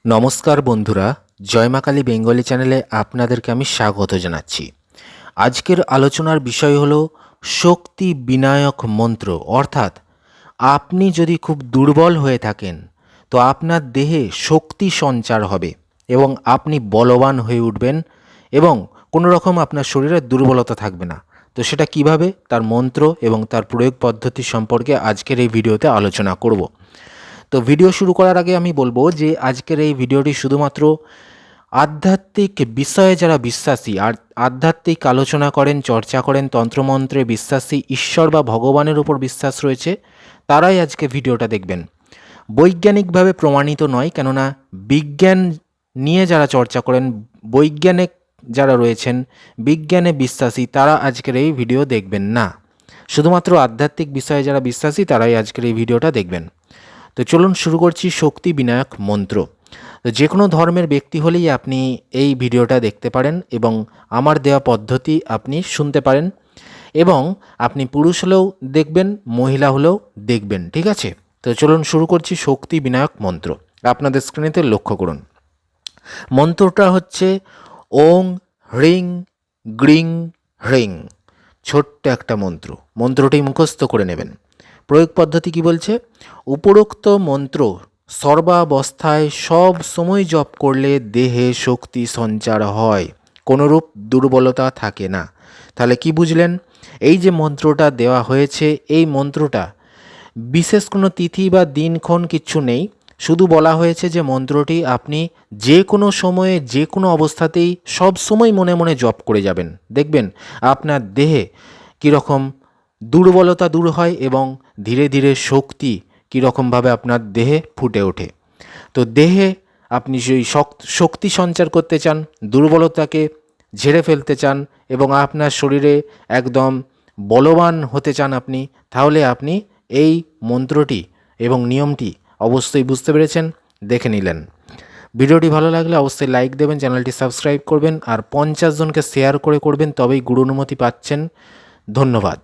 নমস্কার বন্ধুরা, জয় মা কালী বেঙ্গলি চ্যানেলে আপনাদেরকে আমি স্বাগত জানাচ্ছি। আজকের আলোচনার বিষয় হলো শক্তি বিনায়ক মন্ত্র। অর্থাৎ আপনি যদি খুব দুর্বল হয়ে থাকেন তো আপনার দেহে শক্তি সঞ্চার হবে এবং আপনি বলবান হয়ে উঠবেন এবং কোনো রকম আপনার শরীরে দুর্বলতা থাকবে না। তো সেটা কিভাবে, তার মন্ত্র এবং তার প্রয়োগ পদ্ধতি সম্পর্কে আজকের এই ভিডিওতে আলোচনা করব। তো ভিডিও শুরু করার আগে আমি বলবো যে আজকের এই ভিডিওটি শুধুমাত্র আধ্যাত্মিক বিষয়ে যারা বিশ্বাসী আর আধ্যাত্মিক আলোচনা করেন, চর্চা করেন, তন্ত্রমন্ত্রে বিশ্বাসী, ঈশ্বর বা ভগবানের উপর বিশ্বাস রয়েছে, তারাই আজকে ভিডিওটা দেখবেন। বৈজ্ঞানিকভাবে প্রমাণিত নয়, কেননা বিজ্ঞান নিয়ে যারা চর্চা করেন, বৈজ্ঞানিক যারা রয়েছেন, বিজ্ঞানে বিশ্বাসী, তারা আজকের এই ভিডিও দেখবেন না। শুধুমাত্র আধ্যাত্মিক বিষয়ে যারা বিশ্বাসী তারাই আজকের এই ভিডিওটা দেখবেন। তো চলুন শুরু করছি শক্তি বিনায়ক মন্ত্র। তো যে কোনো ধর্মের ব্যক্তি হলেই আপনি এই ভিডিওটা দেখতে পারেন এবং আমার দেওয়া পদ্ধতি আপনি শুনতে পারেন, এবং আপনি পুরুষ হলেও দেখবেন, মহিলা হলেও দেখবেন, ঠিক আছে? তো চলুন শুরু করছি শক্তি বিনায়ক মন্ত্র। আপনাদের স্ক্রিনেতে লক্ষ্য করুন, মন্ত্রটা হচ্ছে ওং হ্রিং গ্রিং হ্রিং। ছোট্ট একটা মন্ত্র, মন্ত্রটি মুখস্থ করে নেবেন। প্রয়োগ পদ্ধতি কি বলছে? উপরোক্ত মন্ত্র সর্বাবস্থায় সব সময় জপ করলে দেহে শক্তি সঞ্চার হয়, কোনোরূপ দুর্বলতা থাকে না। তাহলে কি বুঝলেন? এই যে মন্ত্রটা দেওয়া হয়েছে, এই মন্ত্রটা বিশেষ কোনো তিথি বা দিনক্ষণ কিচ্ছু নেই, শুধু বলা হয়েছে যে মন্ত্রটি আপনি যে কোনো সময়ে যে কোনো অবস্থাতেই সব সময় মনে মনে জপ করে যাবেন। দেখবেন আপনার দেহে কীরকম দুর্বলতা দূর হয় এবং ধীরে ধীরে শক্তি কীরকমভাবে আপনার দেহে ফুটে ওঠে। তো দেহে আপনি সেই শক্তি সঞ্চার করতে চান, দুর্বলতাকে ঝেড়ে ফেলতে চান এবং আপনার শরীরে একদম বলবান হতে চান আপনি, তাহলে আপনি এই মন্ত্রটি এবং নিয়মটি অবশ্যই বুঝতে পেরেছেন, দেখে নিলেন। ভিডিওটি ভালো লাগলে অবশ্যই লাইক দেবেন, চ্যানেলটি সাবস্ক্রাইব করবেন আর 50 জনকে শেয়ার করে করবেন, তবেই গুরু অনুমতি পাচ্ছেন। ধন্যবাদ।